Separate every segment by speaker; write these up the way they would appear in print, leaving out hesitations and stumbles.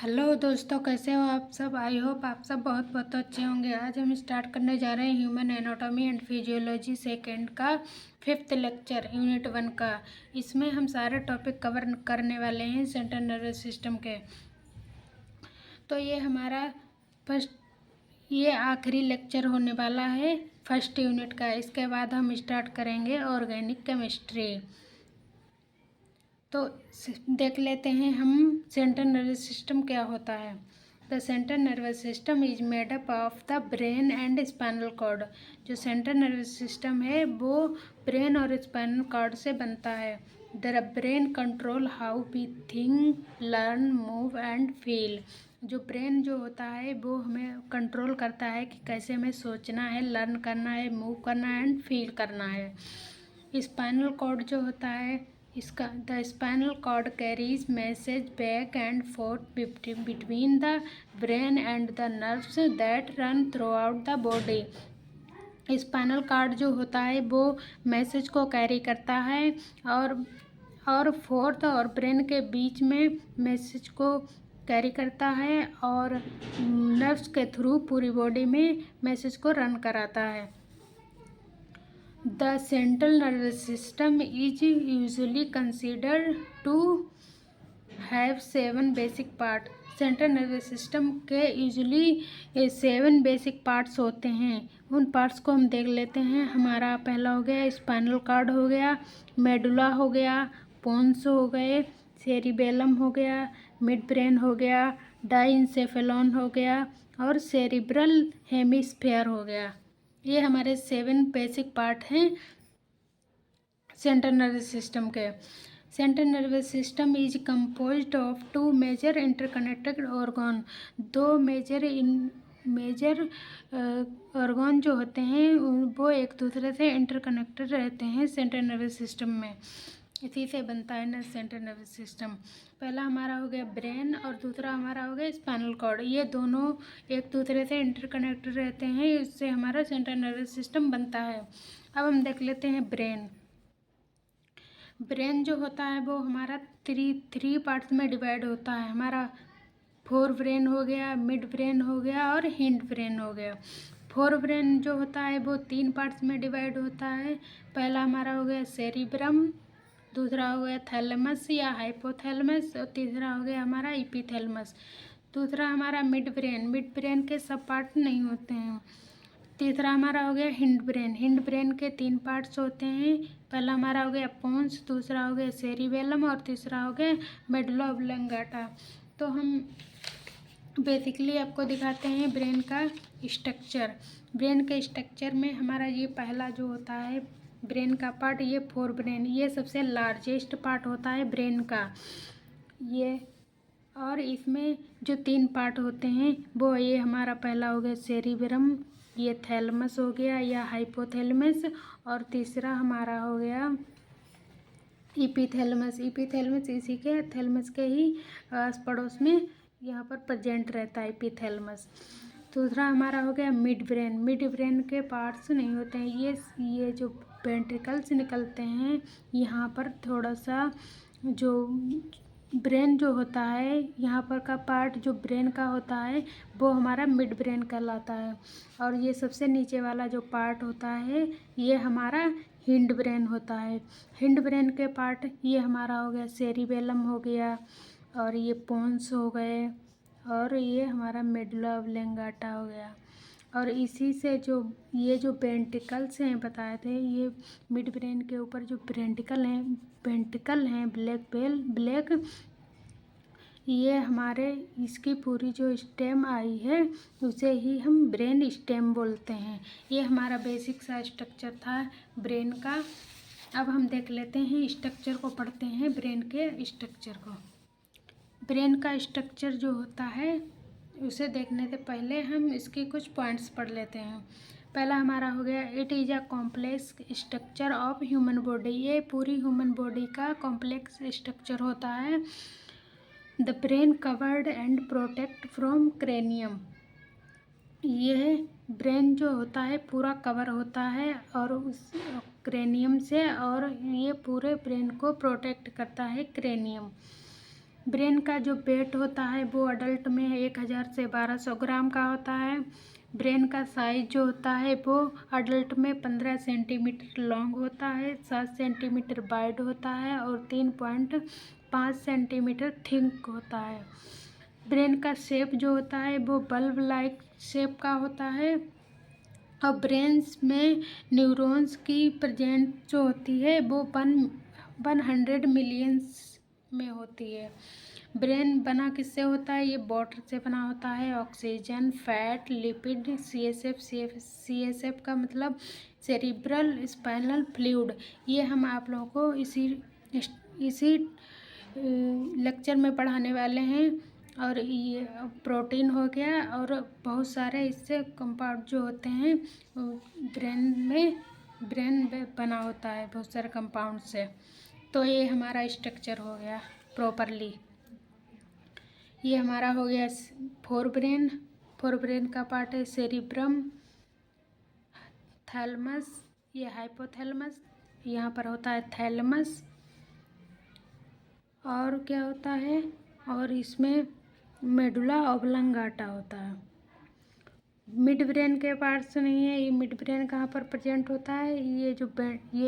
Speaker 1: Hello दोस्तों, कैसे हो आप सब। आई होप आप सब बहुत बहुत अच्छे होंगे। आज हम स्टार्ट करने जा रहे हैं human anatomy and physiology second का 5th लेक्चर यूनिट 1 का। इसमें हम सारे टॉपिक कवर करने वाले हैं सेंट्रल नर्वस सिस्टम के। तो ये हमारा ये आखिरी लेक्चर होने वाला है फर्स्ट यूनिट का। इसके बाद हम स्टार्ट करेंगे ऑर्गेनिक केमिस्ट्री। तो देख लेते हैं हम सेंट्रल नर्वस सिस्टम क्या होता है। The central nervous system is made up of the brain and spinal cord. जो सेंट्रल नर्वस सिस्टम है वो ब्रेन और स्पाइनल कॉर्ड से बनता है। The brain control how we think, learn, move and feel. जो ब्रेन जो होता है वो हमें कंट्रोल करता है कि कैसे हमें सोचना है, लर्न करना है, मूव करना है एंड फील करना है। स्पाइनल कॉर्ड जो होता है इसका the spinal cord carries message back and forth between the brain and the nerves that run throughout the body. Spinal cord जो होता है वो मैसेज को कैरी करता है और फोर्थ और ब्रेन के बीच में मैसेज को कैरी करता है और नर्व्स के थ्रू पूरी बॉडी में मैसेज को रन कराता है। The central nervous system is usually considered to have 7 basic parts. Central nervous system के यूजुअली 7 बेसिक पार्ट्स होते हैं। उन पार्ट्स को हम देख लेते हैं। हमारा पहला हो गया स्पाइनल कॉर्ड, हो गया मेडुला, हो गया पोन्स, हो गए सेरिबेलम, हो गया मिड ब्रेन, हो गया डाइंसेफेलॉन, हो गया और सेरिब्रल हेमिस्फेयर हो गया। ये हमारे 7 बेसिक पार्ट हैं सेंट्रल नर्वस सिस्टम के। Central nervous system is composed of 2 major interconnected organ. 2 major organ जो होते हैं वो एक दूसरे से इंटरकनेक्टेड रहते हैं सेंट्रल नर्वस सिस्टम में। इसी से बनता है ना सेंट्रल नर्वस सिस्टम। पहला हमारा हो गया ब्रेन और दूसरा हमारा हो गया स्पाइनल कॉर्ड। ये दोनों एक दूसरे से इंटरकनेक्टेड रहते हैं, इससे हमारा सेंट्रल नर्वस सिस्टम बनता है। अब हम देख लेते हैं ब्रेन। ब्रेन जो होता है वो हमारा थ्री पार्ट्स में डिवाइड होता है। हमारा फोर ब्रेन हो गया, मिड ब्रेन हो गया और हिंड ब्रेन हो गया। फोर ब्रेन जो होता है वो 3 पार्ट्स में डिवाइड होता है। पहला हमारा हो गया सेरिब्रम, दूसरा हो गया थैलेमस या हाइपोथैलेमस और तीसरा हो गया हमारा इपीथैलेमस। दूसरा हमारा मिड ब्रेन के सब पार्ट नहीं होते हैं। तीसरा हमारा हो गया हिंड ब्रेन के 3 पार्ट्स होते हैं। पहला हमारा हो गया पोन्स, दूसरा हो गया सेरिबेलम और तीसरा हो गया मेडुला ऑब्लोंगेटा। तो हम बेसिकली आपको दिखाते हैं ब्रेन का स्ट्रक्चर। ब्रेन के स्ट्रक्चर में हमारा ये पहला जो होता है ब्रेन का पार्ट, ये फोर ब्रेन, ये सबसे लार्जेस्ट पार्ट होता है ब्रेन का ये। और इसमें जो 3 पार्ट होते हैं वो ये हमारा पहला हो गया सेरिब्रम, ये थैलेमस हो गया या हाइपोथैलेमस और तीसरा हमारा हो गया इपीथैलेमस इसी के थैलेमस के ही आस पड़ोस में यहाँ पर प्रेजेंट रहता है इपीथैलेमस। दूसरा हमारा हो गया मिड ब्रेन के पार्ट्स नहीं होते हैं। ये जो वेंट्रिकल्स निकलते हैं यहाँ पर थोड़ा सा जो ब्रेन जो होता है यहाँ पर का पार्ट जो ब्रेन का होता है वो हमारा मिड ब्रेन कहलाता है। और ये सबसे नीचे वाला जो पार्ट होता है ये हमारा हिंड ब्रेन होता है। हिंड ब्रेन के पार्ट ये हमारा हो गया सेरिबेलम हो गया और ये पोन्स हो गए और ये हमारा मेडुला ऑब्लोंगेटा हो गया। और इसी से जो ये जो वेंट्रिकल्स हैं बताए थे, ये मिड ब्रेन के ऊपर जो वेंट्रिकल हैं ब्लैक, ये हमारे इसकी पूरी जो स्टेम आई है उसे ही हम ब्रेन स्टेम बोलते हैं। ये हमारा बेसिक सा स्ट्रक्चर था ब्रेन का। अब हम देख लेते हैं स्ट्रक्चर को, पढ़ते हैं ब्रेन के स्ट्रक्चर को। ब्रेन का स्ट्रक्चर जो होता है उसे देखने से पहले हम इसके कुछ पॉइंट्स पढ़ लेते हैं। पहला हमारा हो गया it is a complex structure of human body. ये पूरी ह्यूमन बॉडी का कॉम्प्लेक्स स्ट्रक्चर होता है। The brain covered and protect from cranium. यह ब्रेन जो होता है पूरा कवर होता है और उस क्रेनियम से, और ये पूरे ब्रेन को प्रोटेक्ट करता है क्रेनियम। ब्रेन का जो वेट होता है वो अडल्ट में 1000 से 1200 ग्राम का होता है। ब्रेन का साइज जो होता है वो अडल्ट में 15 सेंटीमीटर लॉन्ग होता है, 7 सेंटीमीटर वाइड होता है और 3.5 सेंटीमीटर थिक होता है। ब्रेन का शेप जो होता है वो बल्ब लाइक शेप का होता है और ब्रेन्स में न्यूरॉन्स की प्रेजेंट जो होती है वो 100 मिलियंस में होती है। ब्रेन बना किससे होता है? ये वाटर से बना होता है, ऑक्सीजन, फैट, लिपिड, सीएसएफ का मतलब सेरिब्रल स्पाइनल फ्लूइड। ये हम आप लोगों को इसी लेक्चर में पढ़ाने वाले हैं। और ये प्रोटीन हो गया और बहुत सारे इससे कंपाउंड जो होते हैं ब्रेन बना होता है बहुत सारे कंपाउंड से। तो ये हमारा स्ट्रक्चर हो गया प्रॉपरली। ये हमारा हो गया फोर ब्रेन का पार्ट है सेरिब्रम, थैलमस, ये हाइपोथैलमस, यहाँ पर होता है थैलमस। और क्या होता है? और इसमें मेडुला ऑब्लंगाटा होता है। मिड ब्रेन के पार्ट्स नहीं है। ये मिड ब्रेन कहाँ पर प्रेजेंट होता है? ये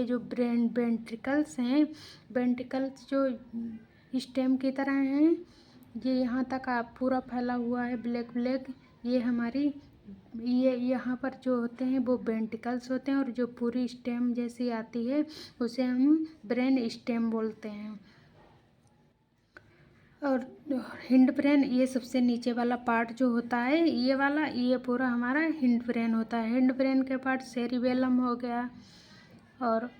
Speaker 1: जो ब्रेन वेंट्रिकल्स हैं, वेंट्रिकल्स जो स्टेम की तरह हैं, ये यहाँ तक आप पूरा फैला हुआ है ब्लैक। ये यहाँ पर जो होते हैं वो वेंट्रिकल्स होते हैं और जो पूरी स्टेम जैसी आती है उसे हम ब्रेन स्टेम बोलते हैं। और हिंड ब्रेन, ये सबसे नीचे वाला पार्ट जो होता है ये पूरा हमारा हिंड ब्रेन होता है। हिंड ब्रेन के पार्ट सेरिबेलम हो गया और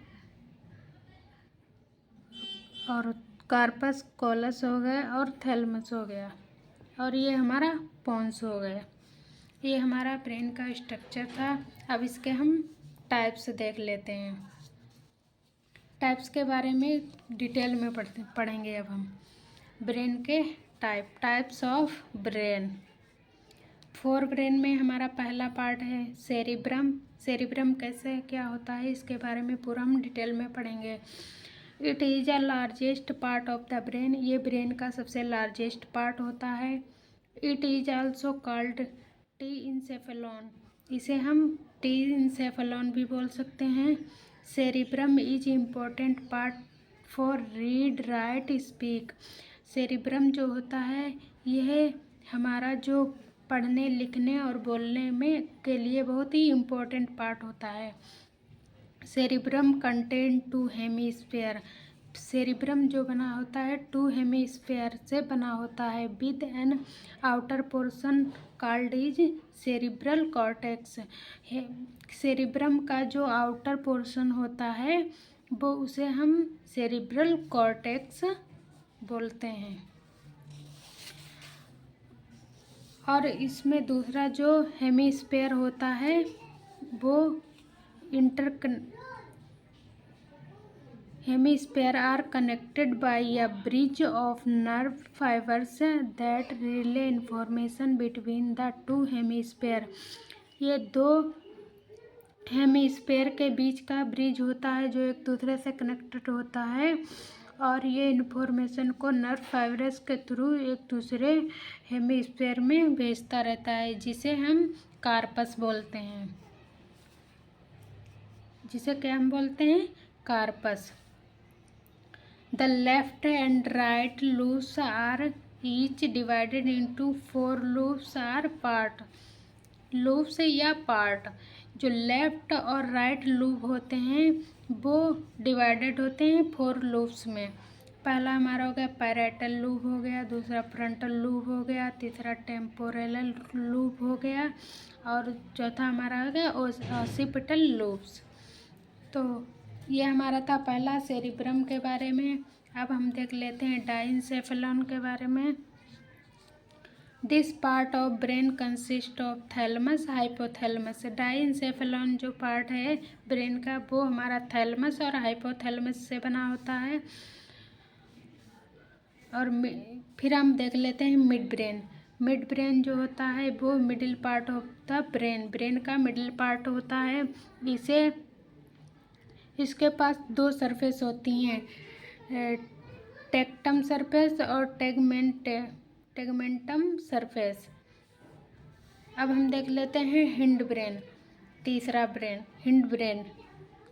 Speaker 1: कार्पस कॉलस हो गया और थैलमस हो गया और ये हमारा पोन्स हो गया। ये हमारा ब्रेन का स्ट्रक्चर था। अब इसके हम टाइप्स देख लेते हैं। टाइप्स के बारे में डिटेल में पढ़ेंगे अब हम। ब्रेन के types of brain. Fore brain में हमारा पहला पार्ट है सेरिब्रम। सेरिब्रम कैसे क्या होता है इसके बारे में पूरा हम डिटेल में पढ़ेंगे। It is a largest part of the brain. ये ब्रेन का सबसे लार्जेस्ट पार्ट होता है। It is also called telencephalon. इसे हम टी इंसेफेलॉन भी बोल सकते हैं। Cerebrum is important part for read write speak. Cerebrum जो होता है यह हमारा जो पढ़ने लिखने और बोलने में के लिए बहुत ही इम्पोर्टेंट पार्ट होता है। Cerebrum contain 2 hemisphere. सेरिब्रम जो बना होता है 2 हेमीस्फेयर से बना होता है with an outer portion called is cerebral cortex. Cerebrum का जो आउटर पोर्शन होता है वो उसे हम सेरिब्रल कॉर्टेक्स बोलते हैं। और इसमें दूसरा जो हेमीस्फेयर होता है वो hemisphere are connected by a bridge of nerve fibres that relay information between the 2 hemisphere. ये 2 हेमीस्फेयर के बीच का ब्रिज होता है जो एक दूसरे से कनेक्टेड होता है और ये इन्फॉर्मेशन को नर्व फाइबर्स के थ्रू एक दूसरे हेमीस्फेयर में भेजता रहता है जिसे हम कार्पस बोलते हैं। जिसे क्या हम बोलते हैं? Corpus. The left and right lobes are each divided into 4 lobes are part. Lobes या पार्ट, जो लेफ्ट और राइट लूब होते हैं वो डिवाइडेड होते हैं 4 लूब्स में। पहला हमारा हो गया पैराइटल लूब हो गया, दूसरा फ्रंटल लूब हो गया, तीसरा टेम्पोरल लूब हो गया और चौथा हमारा हो गया ऑसिपिटल लूब्स। तो ये हमारा था पहला सेरिब्रम के बारे में। अब हम देख लेते हैं डाइंसेफेलॉन के बारे में। This part of brain consist of thalamus hypothalamus. Diencephalon जो पार्ट है ब्रेन का वो हमारा थैलमस और हाइपोथैलमस से बना होता है। और फिर हम देख लेते हैं मिड ब्रेन। मिड ब्रेन जो होता है वो middle part of the brain का मिडिल पार्ट होता है। इसके पास 2 सरफेस होती हैं, टेक्टम सरफेस और टेगमेंटम सरफेस। अब हम देख लेते हैं हिंड ब्रेन, तीसरा ब्रेन हिंड ब्रेन,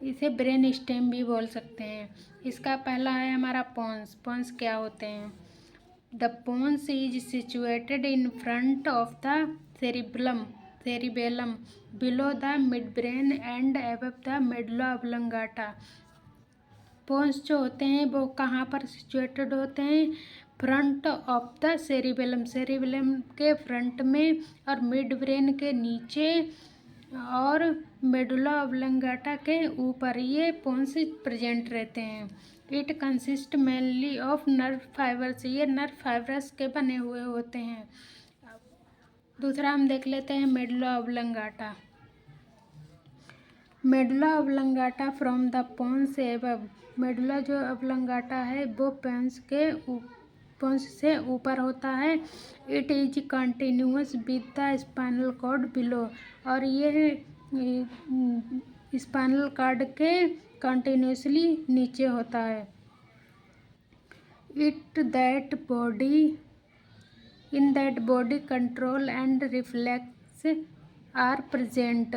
Speaker 1: इसे ब्रेन स्टेम भी बोल सकते हैं। इसका पहला है हमारा पोन्स। पोन्स क्या होते हैं? The pons is situated in front of the cerebellum below the midbrain and above the medulla oblongata। Pons जो होते हैं वो कहाँ पर सिचुएटेड होते हैं? फ्रंट ऑफ द सेरिबेलम के फ्रंट में और मिड ब्रेन के नीचे और मेडुला ऑब्लंगाटा के ऊपर ये पोन्स प्रेजेंट रहते हैं। It consist mainly of nerve fibres, ये नर्व फाइबर्स के बने हुए होते हैं। दूसरा हम देख लेते हैं medulla oblongata. Medulla oblongata from the pons above, medulla जो ऑब्लंगाटा है वो पोन्स से ऊपर होता है। It is continuous with the spinal cord below, और ये स्पाइनल कॉर्ड के कंटिन्यूसली नीचे होता है। In that body control and reflex are present,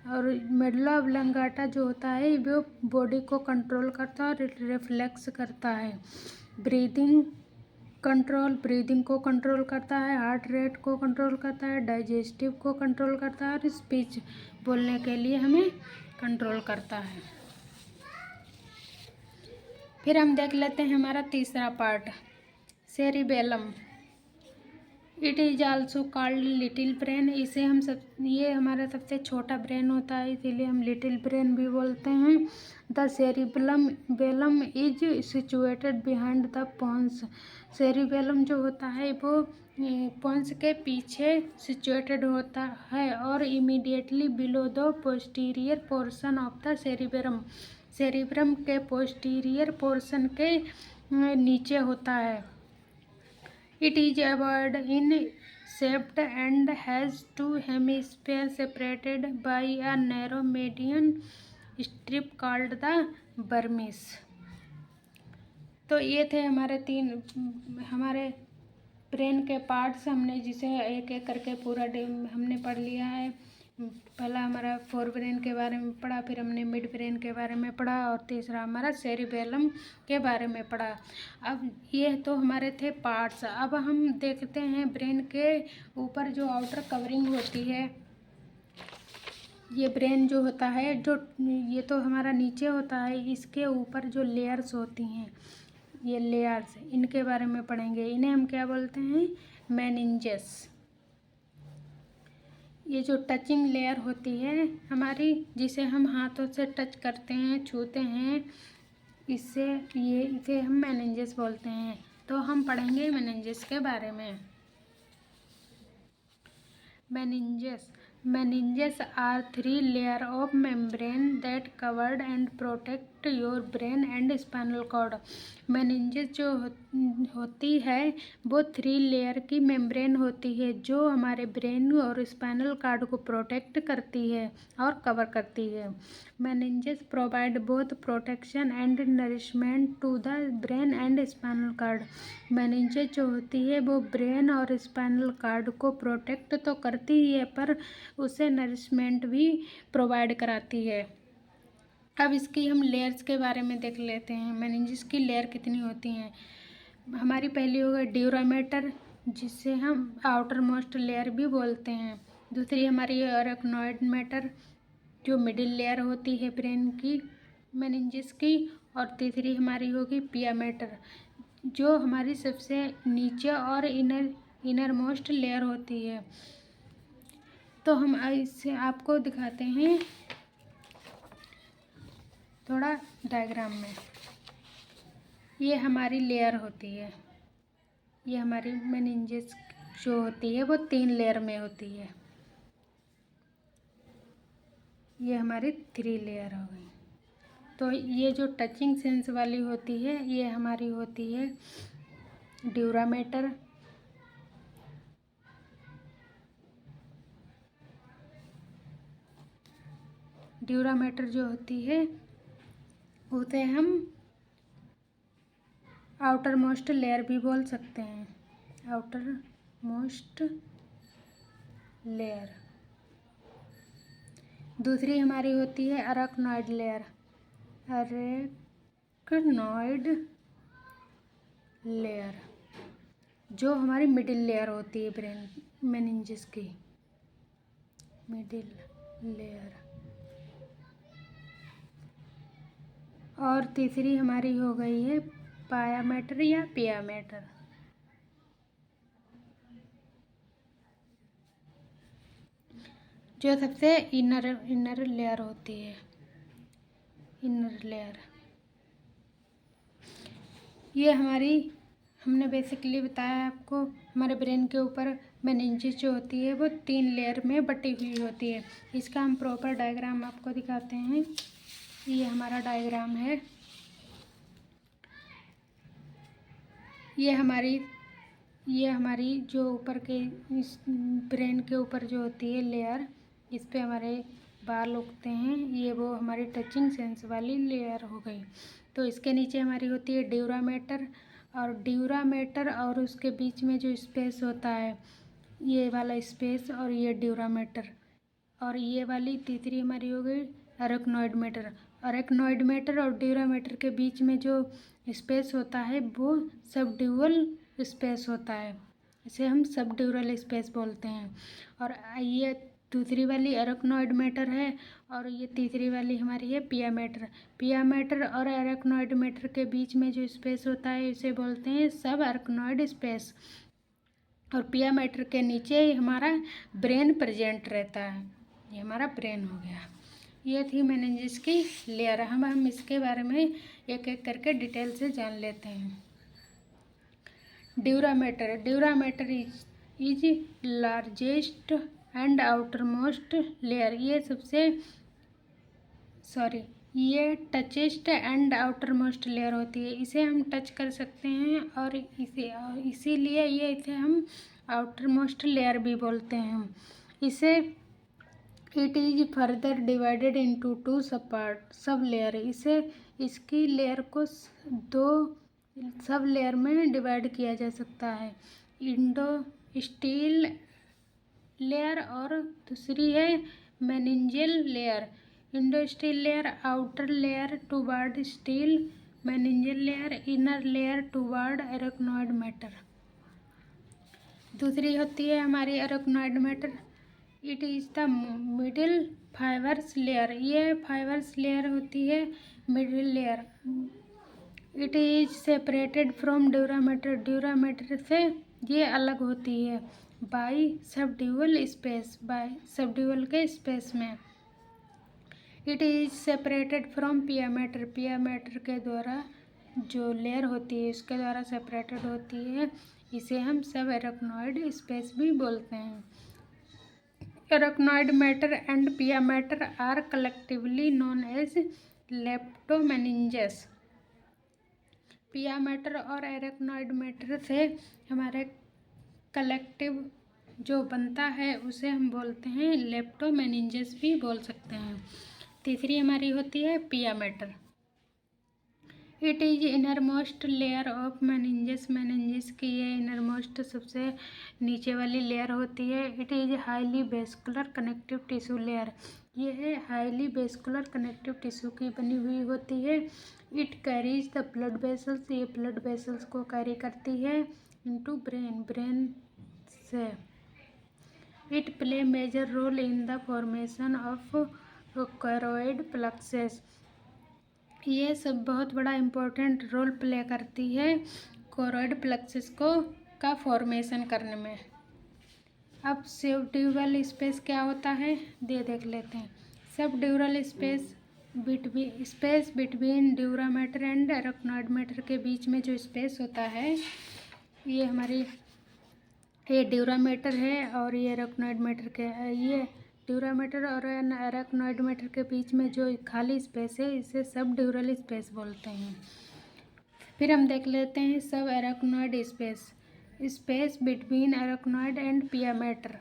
Speaker 1: और मेडुला ऑब्लंगाटा जो होता है वो बॉडी को कंट्रोल करता है और रिफ्लेक्स करता है। ब्रीदिंग को कंट्रोल करता है, हार्ट रेट को कंट्रोल करता है, डाइजेस्टिव को कंट्रोल करता है और स्पीच बोलने के लिए हमें कंट्रोल करता है। फिर हम देख लेते हैं हमारा तीसरा part cerebellum. It is also called little brain, इसे ये हमारा सबसे छोटा ब्रेन होता है, इसीलिए हम लिटिल ब्रेन भी बोलते हैं। The cerebellum is situated behind the pons, cerebellum जो होता है वो पोन्स के पीछे सिचुएटेड होता है और immediately below the posterior portion of the cerebrum के पोस्टीरियर पोर्शन के नीचे होता है। It is ovoid in shape and has two hemispheres separated by a narrow median strip called the vermis। तो ये थे हमारे ब्रेन के पार्ट्स, हमने जिसे एक एक करके पूरा हमने पढ़ लिया है। पहला हमारा फोर ब्रेन के बारे में पढ़ा, फिर हमने मिड ब्रेन के बारे में पढ़ा और तीसरा हमारा सेरिबेलम के बारे में पढ़ा। अब ये तो हमारे थे पार्ट्स। अब हम देखते हैं ब्रेन के ऊपर जो आउटर कवरिंग होती है, ये ब्रेन जो होता है जो ये तो हमारा नीचे होता है, इसके ऊपर जो लेयर्स होती हैं, ये लेयर्स, इनके बारे में पढ़ेंगे। इन्हें हम क्या बोलते हैं? मेनिंजेस। ये जो टचिंग लेयर होती है हमारी, जिसे हम हाथों से टच करते हैं, छूते हैं, इसे हम मेनिंजेस बोलते हैं। तो हम पढ़ेंगे मेनिंजेस के बारे में। Meninges are three layers of membrane that covered and protect your brain and spinal cord। meninges जो होती है वो 3 लेयर की मेम्ब्रेन होती है जो हमारे ब्रेन और स्पाइनल कार्ड को प्रोटेक्ट करती है और कवर करती है। meninges provide both protection and nourishment to the brain and spinal cord। meninges जो होती है वो ब्रेन और स्पाइनल कार्ड को प्रोटेक्ट तो करती ही है पर उसे नरिशमेंट भी प्रोवाइड कराती है। अब इसकी हम लेयर्स के बारे में देख लेते हैं। मेनिंजेस की लेयर कितनी होती हैं? हमारी पहली हो गई ड्यूरामेटर, जिसे हम आउटर मोस्ट लेयर भी बोलते हैं। दूसरी हमारी अरेक्नोइड मैटर, जो मिडिल लेयर होती है ब्रेन की मेनिंजेस की। और तीसरी हमारी होगी पिया मैटर, जो हमारी सबसे नीचे और इनर मोस्ट लेयर होती है। तो हम इससे आपको दिखाते हैं थोड़ा डायग्राम में। ये हमारी लेयर होती है, ये हमारी मेनिंजेस जो होती है वो 3 लेयर में होती है। ये हमारी 3 लेयर हो गई। तो ये जो टचिंग सेंस वाली होती है ये हमारी होती है ड्यूरामेटर। ड्यूरामेटर जो होती है उसे हम आउटर मोस्ट लेयर भी बोल सकते हैं, आउटर मोस्ट लेयर। दूसरी हमारी होती है अरेक्नॉइड लेयर, अरेक्नॉइड लेयर जो हमारी मिडिल लेयर होती है ब्रेन मेनिंजेस की, मिडिल लेयर। और तीसरी हमारी हो गई है पायामेटर या पियामेटर, जो सबसे इनर लेयर होती है, इनर लेयर। ये हमने बेसिकली बताया आपको, हमारे ब्रेन के ऊपर मेनिंजेस जो होती है वो 3 लेयर में बटी हुई होती है। इसका हम प्रॉपर डायग्राम आपको दिखाते हैं। ये हमारा डायग्राम है। ये हमारी जो ऊपर के इस ब्रेन के ऊपर जो होती है लेयर, इस पे हमारे बाल उगते हैं, ये वो हमारी टचिंग सेंस वाली लेयर हो गई। तो इसके नीचे हमारी होती है ड्यूरामेटर, और उसके बीच में जो स्पेस होता है, ये वाला स्पेस और ये ड्यूरामेटर, और ये वाली तीसरी हमारी हो गई अरेक्नॉइड मैटर। अरेक्नॉइड मैटर और ड्यूरामेटर के बीच में जो स्पेस होता है वो सबड्यूरल स्पेस होता है, इसे हम सबड्यूरल स्पेस बोलते हैं। और ये दूसरी वाली अरेक्नॉइड मैटर है, और ये तीसरी वाली हमारी है पियामेटर। पियामेटर और अरेक्नॉइड मैटर के बीच में जो स्पेस होता है इसे बोलते हैं सब अरेक्नॉइड स्पेस। और पियामेटर के नीचे हमारा ब्रेन प्रेजेंट रहता है। ये हमारा ब्रेन हो गया। ये थी मेनिंजेस की लेयर। हम इसके बारे में एक एक करके डिटेल से जान लेते हैं। Dura mater is largest and outer most layer. ये toughest and outer most layer होती है। इसे हम टच कर सकते हैं और इसीलिए इसे हम आउटर मोस्ट लेयर भी बोलते हैं। It is further divided into 2 sub layer. इसकी लेयर को 2 सब लेयर में डिवाइड किया जा सकता है, इंडोस्टील लेयर और दूसरी है meningeal layer. Endosteal layer outer layer toward steel, meningeal layer inner layer toward arachnoid mater. दूसरी होती है हमारी arachnoid mater, it is the middle fibers layer. ये फाइबर्स लेयर होती है middle layer. It is separated from dura mater. Dura mater से ये अलग होती है by subdural space, by subdural के स्पेस में। It is separated from pia mater. Pia mater के द्वारा जो लेयर होती है इसके द्वारा सेपरेटेड होती है। इसे हम सब अरेक्नॉइड स्पेस भी बोलते हैं। Arachnoid mater and pia mater are collectively known as leptomeninges. Pia mater और अरेक्नॉइड मैटर से हमारे कलेक्टिव जो बनता है उसे हम बोलते हैं लेप्टोमेनिंजेस भी बोल सकते हैं। तीसरी हमारी होती है pia mater. It is inner most layer of meninges. Meninges की ये इनर मोस्ट सबसे नीचे वाली लेयर होती है। It is highly vascular connective tissue layer. ये है हाईली वेस्कुलर कनेक्टिव टिश्यू की बनी हुई होती है। It carries the blood vessels. ये ब्लड वेसल्स को कैरी करती है इनटू ब्रेन से। It play major role in the formation of choroid plexus. ये सब बहुत बड़ा इम्पोर्टेंट रोल प्ले करती है कोरोइड प्लेक्सस का फॉर्मेशन करने में। अब सबड्यूरल स्पेस क्या होता है देख लेते हैं। Subdural space between dura mater and arachnoid matter के बीच में जो स्पेस होता है ये ड्यूरामेटर है और ये अरेक्नॉइड मैटर के ये ड्यूरामेटर और अरेक्नॉइड मैटर के बीच में जो खाली स्पेस है इसे सबड्यूरल स्पेस बोलते हैं। फिर हम देख लेते हैं subarachnoid space between arachnoid and pia mater.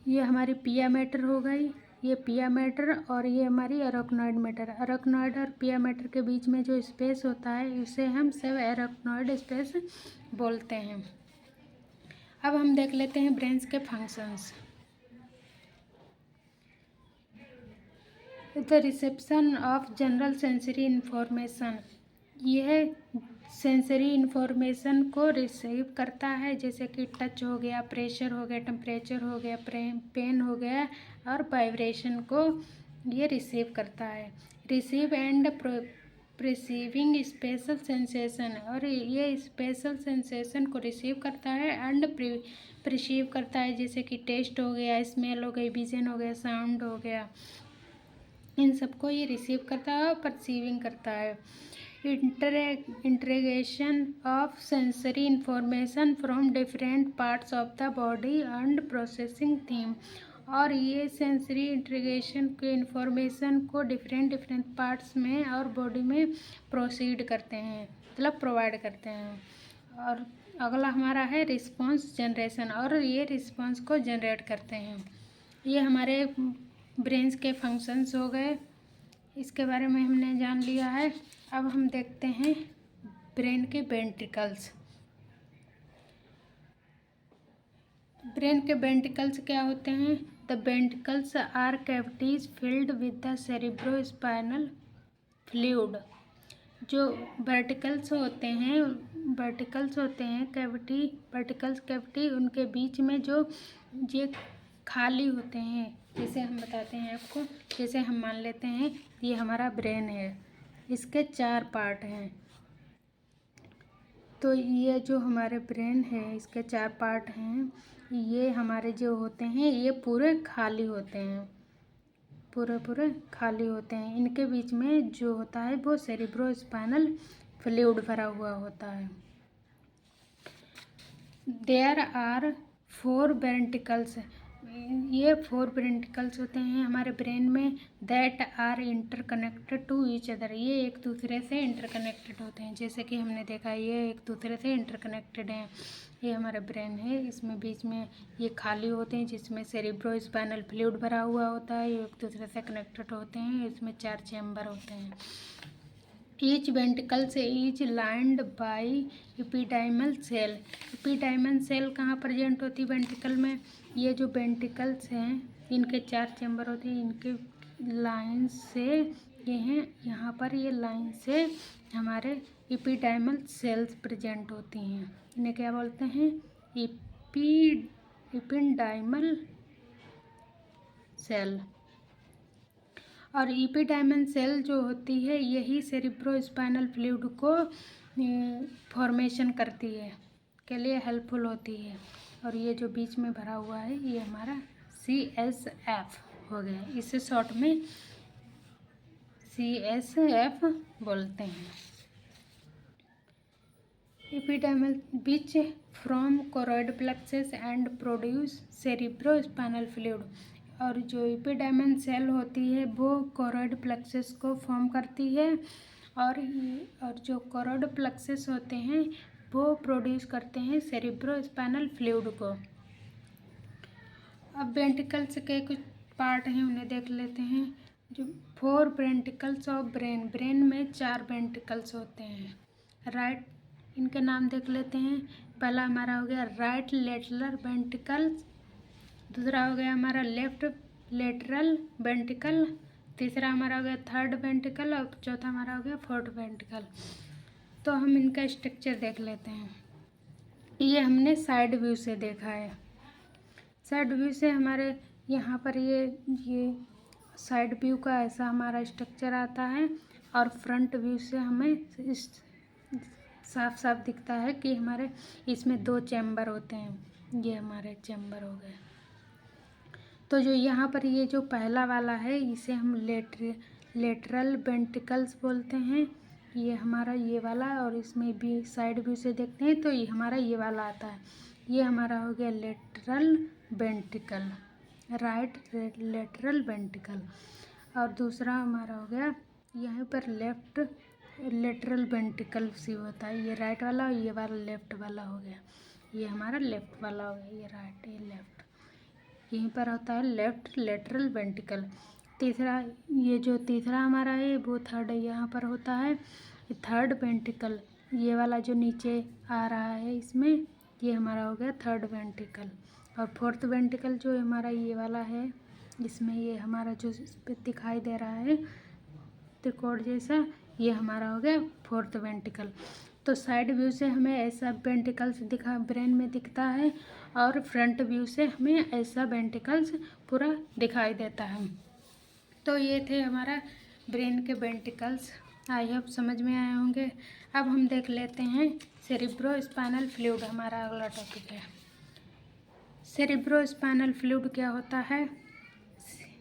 Speaker 1: ये हमारी पियामेटर हो गई। ये पिया मैटर और ये हमारी एराक्नोइड मैटर। एराक्नोइड और पिया मैटर के बीच में जो स्पेस होता है उसे हम सब एराक्नोइड स्पेस बोलते हैं। अब हम देख लेते हैं ब्रेन्स के functions. The reception of general sensory information, यह सेंसरी इंफॉर्मेशन को रिसीव करता है, जैसे कि टच हो गया, प्रेशर हो गया, टेम्परेचर हो गया, पेन हो गया और वाइब्रेशन को ये रिसीव करता है। रिसीव एंड प्रिसीविंग स्पेशल सेंसेशन, और ये स्पेशल सेंसेशन को रिसीव करता है एंड प्रिसीव करता है, जैसे कि टेस्ट हो गया, स्मेल हो गई, विजन हो गया, साउंड हो गया, इन सबको ये रिसीव करता है और परसीविंग करता है। Integration of sensory information from different parts of the body and processing them, और ये सेंसरी इंटीग्रेशन के इंफॉर्मेशन को डिफरेंट पार्ट्स में और बॉडी में प्रोसीड करते हैं, मतलब प्रोवाइड करते हैं। और अगला हमारा है रिस्पांस जनरेशन, और ये रिस्पांस को जनरेट करते हैं। ये हमारे ब्रेन्स के फंक्शंस हो गए, इसके बारे में हमने जान लिया है। अब हम देखते हैं ब्रेन के वेंट्रिकल्स। ब्रेन के वेंट्रिकल्स क्या होते हैं? The ventricles are cavities filled with the cerebrospinal fluid. जो वर्टिकल्स होते हैं कैविटी, उनके बीच में जो ये खाली होते हैं, जैसे हम बताते हैं आपको, जैसे हम मान लेते हैं ये हमारा ब्रेन है, इसके 4 पार्ट हैं। तो ये जो हमारे ब्रेन है इसके 4 पार्ट हैं, ये हमारे जो होते हैं ये पूरे खाली होते हैं, पूरे खाली होते हैं। इनके बीच में जो होता है वो सेरिब्रोस्पाइनल फ्लूइड भरा हुआ होता है। देयर आर 4 वेंट्रिकल्स, ये 4 वेंट्रिकल्स होते हैं हमारे ब्रेन में, that are interconnected to each other, ये एक दूसरे से इंटरकनेक्टेड होते हैं। जैसे कि हमने देखा ये एक दूसरे से इंटरकनेक्टेड हैं। ये हमारा ब्रेन है, इसमें बीच में ये खाली होते हैं जिसमें सेरिब्रोस्पाइनल फ्लूइड भरा हुआ होता है, ये एक दूसरे से कनेक्टेड होते हैं। इसमें 4 चैम्बर होते हैं। ईच वेंट्रिकल से is lined by ependymal cell. Ependymal cell कहाँ प्रेजेंट होती है वेंट्रिकल में? ये जो वेंट्रिकल्स हैं इनके 4 चैम्बर होते हैं, इनके लाइन से ये हैं, यहाँ पर ये लाइन से हमारे एपिडाइमल सेल्स प्रेजेंट होती हैं। इन्हें क्या बोलते हैं? Ependymal cell. और एपिडाइमल सेल जो होती है यही सेरिब्रोस्पाइनल फ्लूइड को फॉर्मेशन करती है, के लिए हेल्पफुल होती है। और ये जो बीच में भरा हुआ है ये हमारा CSF हो गया, इसे शॉर्ट में CSF बोलते हैं। Ependymal beach from choroid plexus and produce cerebrospinal fluid, और जो एपिडाइमल सेल होती है वो कोरोइड प्लेक्सस को फॉर्म करती है, और जो कोरोइड प्लेक्सस होते हैं वो प्रोड्यूस करते हैं सेरिब्रोस्पाइनल फ्लूइड को। अब वेंट्रिकल्स के कुछ पार्ट हैं उन्हें देख लेते हैं। जो 4 वेंट्रिकल्स ऑफ ब्रेन में 4 वेंट्रिकल्स होते हैं। राइट, इनके नाम देख लेते हैं। पहला हमारा हो गया राइट लेटरल वेंट्रिकल, दूसरा हो गया हमारा लेफ्ट लेटरल वेंट्रिकल, तीसरा हमारा हो गया थर्ड वेंट्रिकल, और चौथा हमारा हो गया फोर्थ वेंट्रिकल। तो हम इनका स्ट्रक्चर देख लेते हैं। ये हमने साइड व्यू से देखा है। साइड व्यू से हमारे यहाँ पर ये साइड व्यू का ऐसा हमारा स्ट्रक्चर आता है, और फ्रंट व्यू से हमें साफ साफ दिखता है कि हमारे इसमें 2 चैम्बर होते हैं। ये हमारे चैम्बर हो गए। तो जो यहाँ पर ये जो पहला वाला है इसे हम लेटरल वेंट्रिकल्स बोलते हैं, ये हमारा ये वाला, और इसमें भी साइड व्यू से देखते हैं तो ये हमारा ये वाला आता है। ये हमारा हो गया lateral ventricle, right lateral ventricle. और दूसरा हमारा हो गया यहाँ पर लेफ्ट लेटरल वेंट्रिकल सी होता है, ये राइट वाला और ये वाला लेफ्ट वाला हो गया। ये हमारा लेफ्ट वाला हो गया, ये राइट ये लेफ्ट। यहीं पर होता है लेफ्ट लेटरल वेंट्रिकल। तीसरा, ये जो तीसरा हमारा है वो थर्ड है, यहाँ पर होता है थर्ड वेंट्रिकल। ये वाला जो नीचे आ रहा है इसमें, ये हमारा हो गया थर्ड वेंट्रिकल। और फोर्थ वेंट्रिकल जो हमारा ये वाला है, इसमें ये हमारा जो इस पे दिखाई दे रहा है त्रिकोण जैसा, ये हमारा हो गया फोर्थ वेंट्रिकल। तो साइड व्यू से हमें ऐसा वेंट्रिकल्स दिखा ब्रेन में दिखता है, और फ्रंट व्यू से हमें ऐसा वेंट्रिकल्स पूरा दिखाई देता है। तो ये थे हमारा ब्रेन के वेंट्रिकल्स, आई होप समझ में आए होंगे। अब हम देख लेते हैं सेरिब्रो स्पाइनल फ्लूइड, हमारा अगला टॉपिक है। सेरिब्रो स्पाइनल फ्लूइड क्या होता है?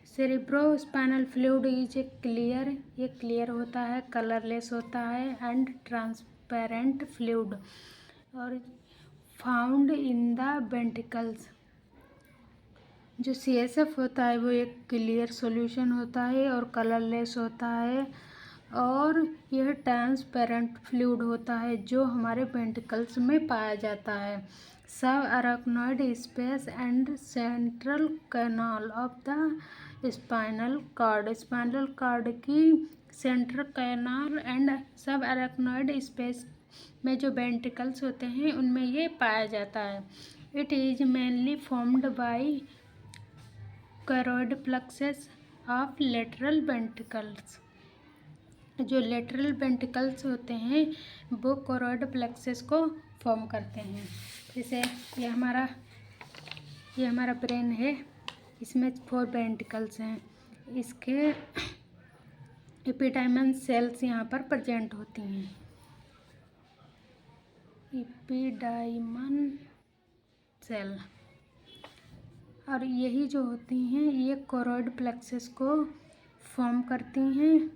Speaker 1: Cerebro spinal fluid is a clear, ये क्लियर होता है, कलरलेस होता है एंड ट्रांसपेरेंट फ्लूइड और फाउंड इन द वेंट्रिकल्स। जो CSF होता है वो एक क्लियर सॉल्यूशन होता है और कलरलेस होता है, और यह ट्रांसपेरेंट फ्लूइड होता है जो हमारे वेंट्रिकल्स में पाया जाता है। Subarachnoid space and central canal of the spinal cord, spinal cord की central canal and subarachnoid space में जो वेंट्रिकल्स होते हैं उनमें ये पाया जाता है। It is mainly formed by choroid plexus of lateral ventricles. जो लेटरल वेंट्रिकल्स होते हैं वो करोइड प्लेक्सेस को फॉर्म करते हैं। जैसे ये हमारा ब्रेन है, इसमें 4 वेंट्रिकल्स हैं, इसके एपिडाइमल सेल्स यहाँ पर प्रेजेंट होती हैं। एपिडाइमल सेल, और यही जो होती हैं ये करोइड प्लेक्सेस को फॉर्म करती हैं,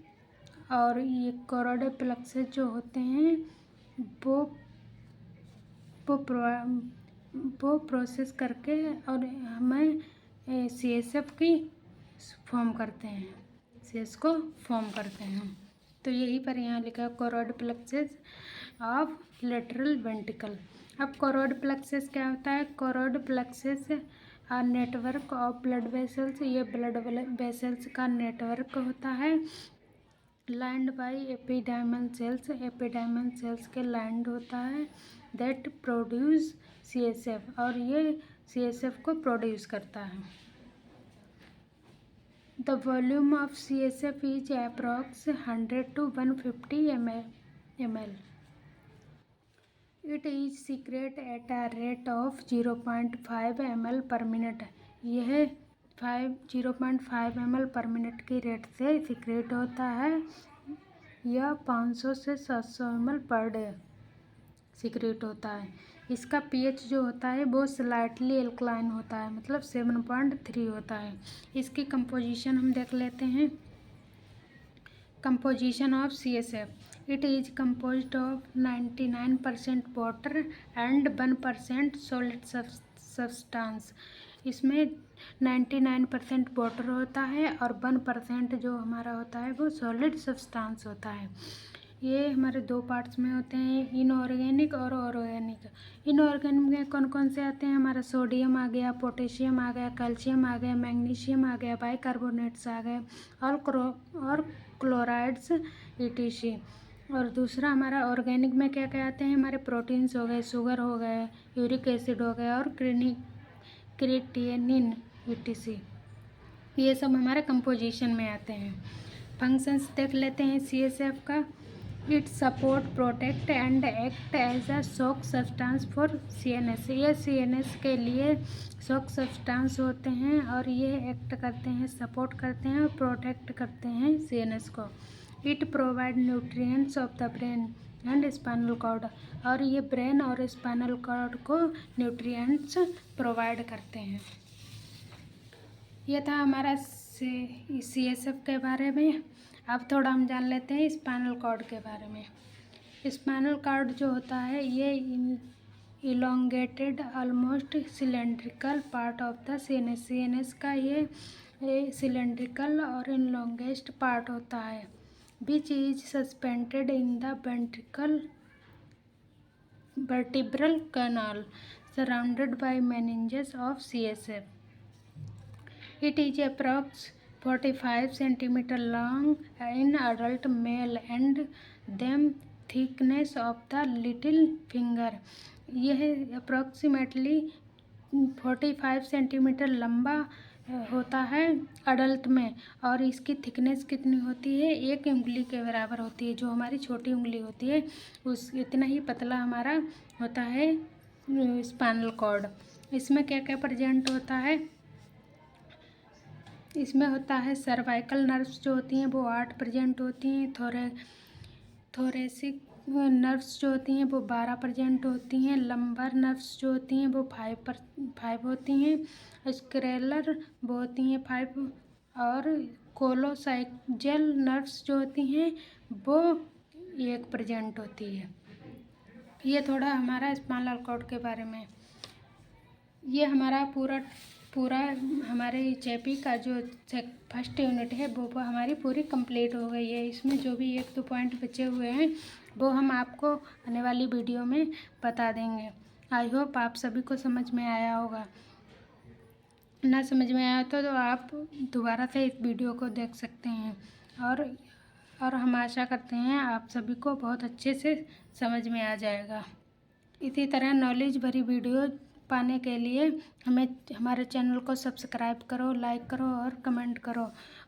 Speaker 1: और ये करोइड प्लेक्सेस जो होते हैं वो प्रोसेस करके और हमें CSF की फॉर्म करते हैं, CS को फॉर्म करते हैं। तो यही पर यहाँ लिखा है choroid plexus of lateral ventricle. अब करोइड प्लेक्सेस क्या होता है? करोइड प्लेक्सेस और नेटवर्क ऑफ ब्लड वेसल्स, ये ब्लड वेसल्स का नेटवर्क होता है, lined by ependymal cells, ependymal cells के लाइंड होता है, दैट प्रोड्यूस CSF, और ये CSF को प्रोड्यूस करता है। The volume of CSF is approx 100 to 150 ml. It is secret at a rate of 0.5 ml पर मिनट। यह 0.5 ml पर मिनट की रेट से सीक्रेट होता है। यह 500 से 700 ml पर डे सीक्रेट होता है। इसका pH जो होता है वो स्लाइटली एल्कलाइन होता है, मतलब 7.3 होता है। इसकी कंपोजिशन हम देख लेते हैं। Composition of CSF, it is composed of 99% water and 1% solid substance। इसमें 99% वाटर होता है और 1% जो हमारा होता है वो सॉलिड सब्सटेंस होता है। ये हमारे 2 पार्ट्स में होते हैं, इनऑर्गेनिक और ऑर्गेनिक। इनऑर्गेनिक में कौन कौन से आते हैं? हमारा सोडियम आ गया, पोटेशियम आ गया, कैल्शियम आ गया, मैग्नीशियम आ गया, बाइकार्बोनेट्स आ गए, और क्लोराइड्स ETC। और दूसरा हमारा ऑर्गेनिक में क्या क्या आते हैं? हमारे प्रोटीन्स हो गए, शुगर हो गए, यूरिक एसिड हो गया, और क्रिएटिनिन ETC। ये सब हमारे कंपोजिशन में आते हैं। फंक्शंस देख लेते हैं CSF का। It support, protect and act as a shock substance for CNS। ये CNS के लिए शॉक सब्सटेंस होते हैं, और ये एक्ट करते हैं, सपोर्ट करते हैं और प्रोटेक्ट करते हैं CNS को। It provide nutrients of the brain and spinal cord, और ये ब्रेन और स्पाइनल कॉर्ड को न्यूट्रिएंट्स प्रोवाइड करते हैं। ये था हमारा CSF के बारे में। अब थोड़ा हम जान लेते हैं स्पाइनल कॉर्ड के बारे में। स्पाइनल कॉर्ड जो होता है ये elongated almost cylindrical part of the CNS। CNS का ये सिलेंड्रिकल और इलोंगेस्ट पार्ट होता है, which is suspended in the vertebral canal surrounded by meninges of CSF। It is approx 45 centimeter long in adult male and them thickness of the little finger. यह approximately 45 centimetre लंबा होता है adult में, और इसकी thickness कितनी होती है, 1 उंगली के बराबर होती है। जो हमारी छोटी उंगली होती है उस इतना ही पतला हमारा होता है स्पाइनल कॉर्ड। इसमें क्या क्या प्रेजेंट होता है, इसमें होता है सर्वाइकल नर्व्स जो होती हैं वो 8 प्रेजेंट होती हैं, थोरेसिक नर्व्स जो होती हैं वो 12 प्रेजेंट होती हैं, लंबर नर्व्स जो होती हैं वो 5 होती हैं, स्क्रेलर वो होती हैं 5, और कोलोसाइजल नर्व्स जो होती हैं वो 1 प्रेजेंट होती है। ये थोड़ा हमारा स्पाइनल कॉर्ड के बारे में। ये हमारा पूरा हमारे चैपी का जो फर्स्ट यूनिट है वो हमारी पूरी कंप्लीट हो गई है। इसमें जो भी 1-2 पॉइंट बचे हुए हैं वो हम आपको आने वाली वीडियो में बता देंगे। आई होप आप सभी को समझ में आया होगा। ना समझ में आया तो आप दोबारा से इस वीडियो को देख सकते हैं, और हम आशा करते हैं आप सभी को बहुत अच्छे से समझ में आ जाएगा। इसी तरह नॉलेज भरी वीडियो पाने के लिए हमारे चैनल को सब्सक्राइब करो, लाइक करो और कमेंट करो,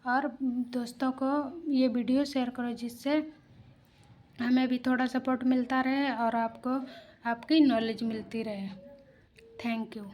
Speaker 1: और दोस्तों को ये वीडियो शेयर करो, जिससे हमें भी थोड़ा सपोर्ट मिलता रहे और आपको आपकी नॉलेज मिलती रहे। Thank you.